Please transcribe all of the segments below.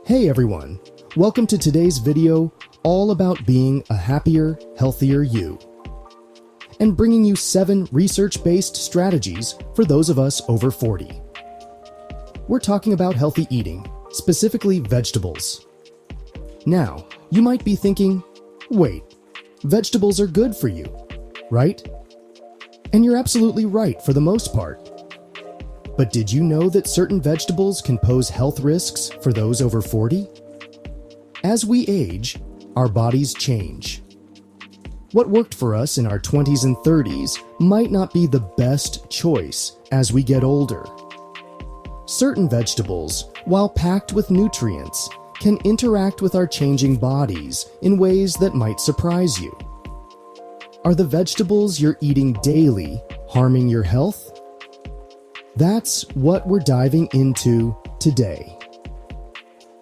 Hey everyone, welcome to today's video all about being a happier, healthier you, and bringing you 7 research-based strategies for those of us over 40. We're talking about healthy eating, specifically vegetables. Now, you might be thinking, wait, vegetables are good for you, right? And you're absolutely right for the most part. But did you know that certain vegetables can pose health risks for those over 40? As we age, our bodies change. What worked for us in our 20s and 30s might not be the best choice as we get older. Certain vegetables, while packed with nutrients, can interact with our changing bodies in ways that might surprise you. Are the vegetables you're eating daily harming your health? That's what we're diving into today.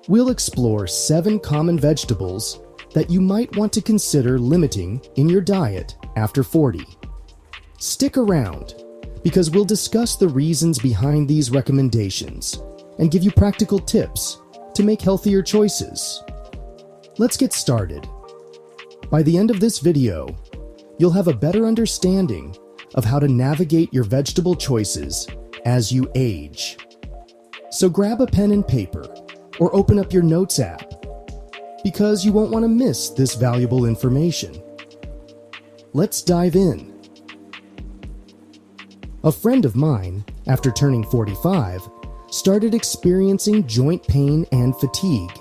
We'll explore 7 common vegetables that you might want to consider limiting in your diet after 40. Stick around, because we'll discuss the reasons behind these recommendations and give you practical tips to make healthier choices. Let's get started. By the end of this video, you'll have a better understanding of how to navigate your vegetable choices as you age. So grab a pen and paper or open up your notes app, because you won't want to miss this valuable information. Let's dive in. A friend of mine, after turning 45, started experiencing joint pain and fatigue.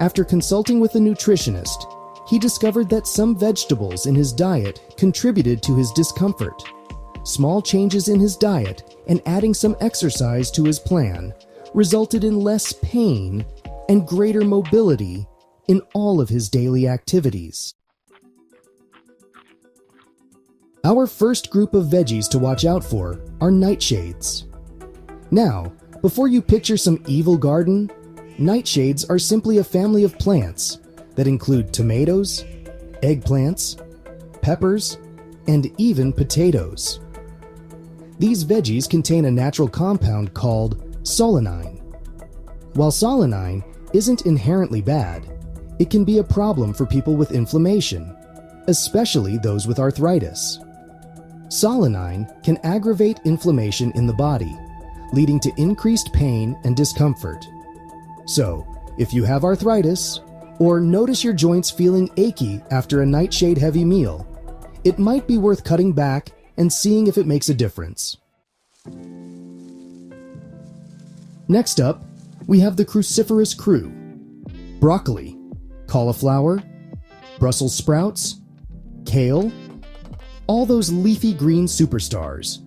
After consulting with a nutritionist, he discovered that some vegetables in his diet contributed to his discomfort. Small changes in his diet and adding some exercise to his plan resulted in less pain and greater mobility in all of his daily activities. Our first group of veggies to watch out for are nightshades. Now, before you picture some evil garden, nightshades are simply a family of plants that include tomatoes, eggplants, peppers, and even potatoes. These veggies contain a natural compound called solanine. While solanine isn't inherently bad, it can be a problem for people with inflammation, especially those with arthritis. Solanine can aggravate inflammation in the body, leading to increased pain and discomfort. So, if you have arthritis, or notice your joints feeling achy after a nightshade-heavy meal, it might be worth cutting back and seeing if it makes a difference. Next up, we have the cruciferous crew: broccoli, cauliflower, Brussels sprouts, kale, all those leafy green superstars.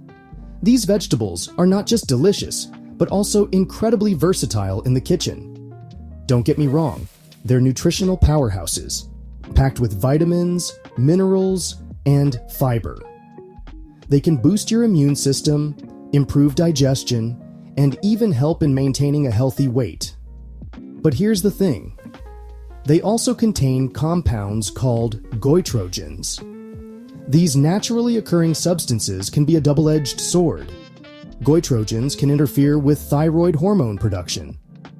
These vegetables are not just delicious, but also incredibly versatile in the kitchen. Don't get me wrong, they're nutritional powerhouses, packed with vitamins, minerals, and fiber. They can boost your immune system, improve digestion, and even help in maintaining a healthy weight. But here's the thing. They also contain compounds called goitrogens. These naturally occurring substances can be a double-edged sword. Goitrogens can interfere with thyroid hormone production,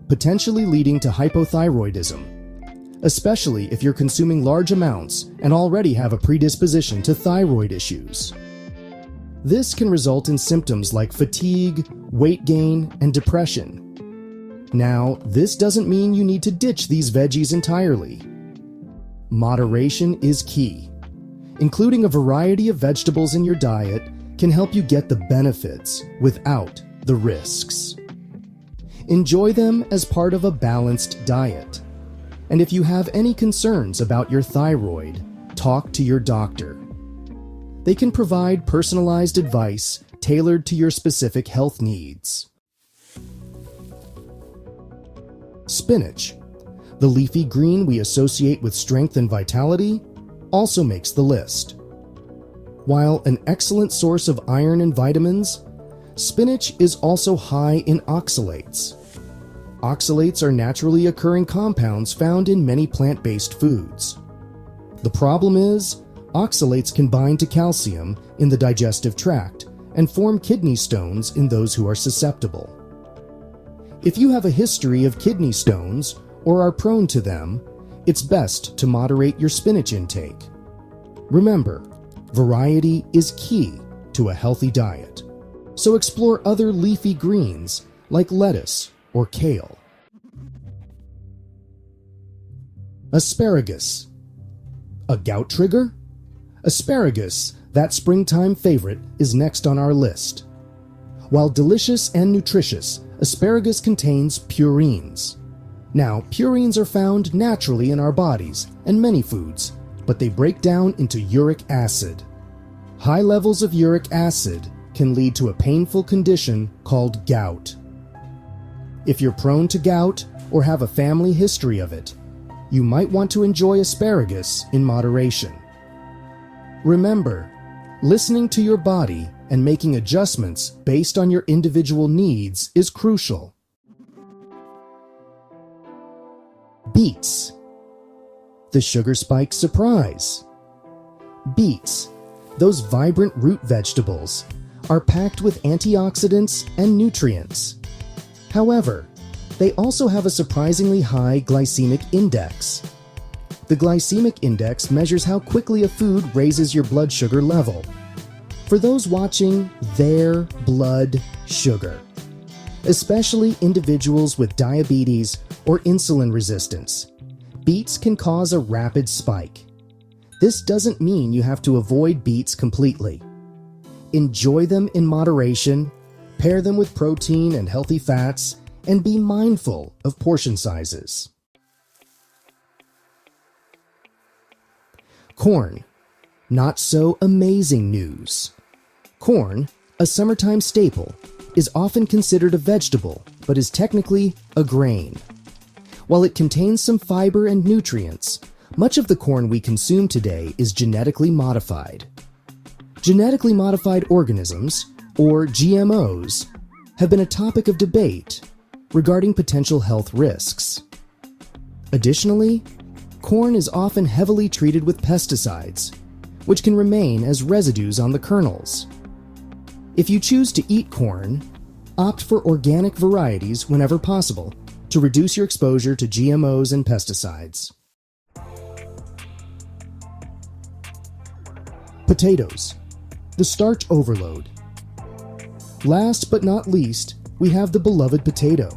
potentially leading to hypothyroidism, especially if you're consuming large amounts and already have a predisposition to thyroid issues. This can result in symptoms like fatigue, weight gain, and depression. Now, this doesn't mean you need to ditch these veggies entirely. Moderation is key. Including a variety of vegetables in your diet can help you get the benefits without the risks. Enjoy them as part of a balanced diet. And if you have any concerns about your thyroid, talk to your doctor. They can provide personalized advice tailored to your specific health needs. Spinach, the leafy green we associate with strength and vitality, also makes the list. While an excellent source of iron and vitamins, spinach is also high in oxalates. Oxalates are naturally occurring compounds found in many plant-based foods. The problem is, oxalates can bind to calcium in the digestive tract and form kidney stones in those who are susceptible. If you have a history of kidney stones or are prone to them, it's best to moderate your spinach intake. Remember, variety is key to a healthy diet, so explore other leafy greens like lettuce or kale. Asparagus. A gout trigger? Asparagus, that springtime favorite, is next on our list. While delicious and nutritious, asparagus contains purines. Now, purines are found naturally in our bodies and many foods, but they break down into uric acid. High levels of uric acid can lead to a painful condition called gout. If you're prone to gout or have a family history of it, you might want to enjoy asparagus in moderation. Remember, listening to your body and making adjustments based on your individual needs is crucial. Beets. The sugar spike surprise. Beets, those vibrant root vegetables, are packed with antioxidants and nutrients. However, they also have a surprisingly high glycemic index. The glycemic index measures how quickly a food raises your blood sugar level. For those watching, their blood sugar, especially individuals with diabetes or insulin resistance, beets can cause a rapid spike. This doesn't mean you have to avoid beets completely. Enjoy them in moderation, pair them with protein and healthy fats, and be mindful of portion sizes. Corn. Not-So-A-maize-ing news. Corn, a summertime staple, is often considered a vegetable, but is technically a grain. While it contains some fiber and nutrients, much of the corn we consume today is genetically modified. Genetically modified organisms, or GMOs, have been a topic of debate regarding potential health risks. Additionally, corn is often heavily treated with pesticides, which can remain as residues on the kernels. If you choose to eat corn, opt for organic varieties whenever possible to reduce your exposure to GMOs and pesticides. Potatoes. The starch overload. Last but not least, we have the beloved potato.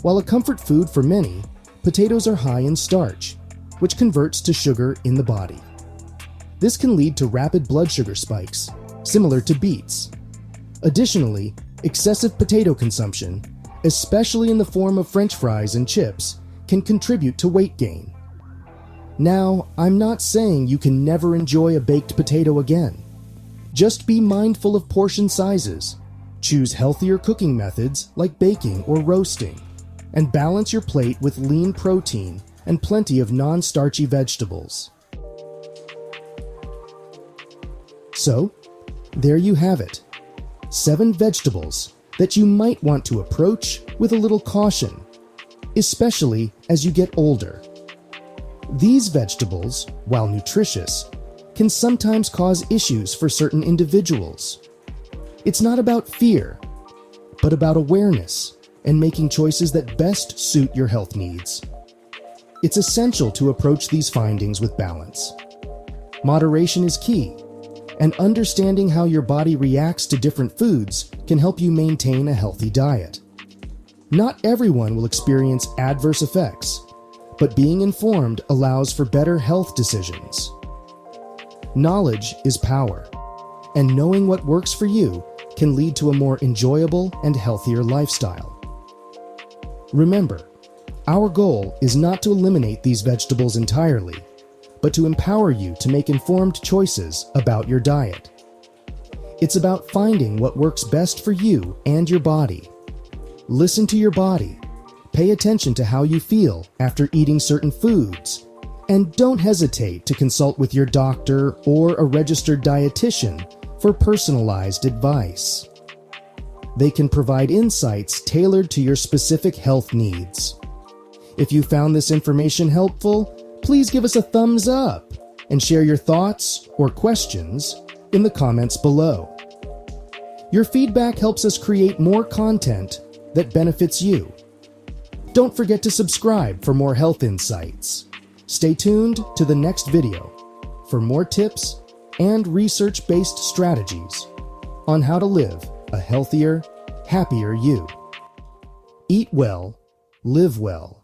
While a comfort food for many, potatoes are high in starch, which converts to sugar in the body. This can lead to rapid blood sugar spikes, similar to beets. Additionally, excessive potato consumption, especially in the form of French fries and chips, can contribute to weight gain. Now, I'm not saying you can never enjoy a baked potato again. Just be mindful of portion sizes, choose healthier cooking methods like baking or roasting, and balance your plate with lean protein and plenty of non-starchy vegetables. So, there you have it. 7 vegetables that you might want to approach with a little caution, especially as you get older. These vegetables, while nutritious, can sometimes cause issues for certain individuals. It's not about fear, but about awareness and making choices that best suit your health needs. It's essential to approach these findings with balance. Moderation is key, and understanding how your body reacts to different foods can help you maintain a healthy diet. Not everyone will experience adverse effects, but being informed allows for better health decisions. Knowledge is power, and knowing what works for you can lead to a more enjoyable and healthier lifestyle. Remember, our goal is not to eliminate these vegetables entirely, but to empower you to make informed choices about your diet. It's about finding what works best for you and your body. Listen to your body, pay attention to how you feel after eating certain foods, and don't hesitate to consult with your doctor or a registered dietitian for personalized advice. They can provide insights tailored to your specific health needs. If you found this information helpful, please give us a thumbs up and share your thoughts or questions in the comments below. Your feedback helps us create more content that benefits you Don't forget to subscribe for more health insights. Stay tuned to the next video for more tips and research-based strategies on how to live a healthier, happier you. Eat well, live well.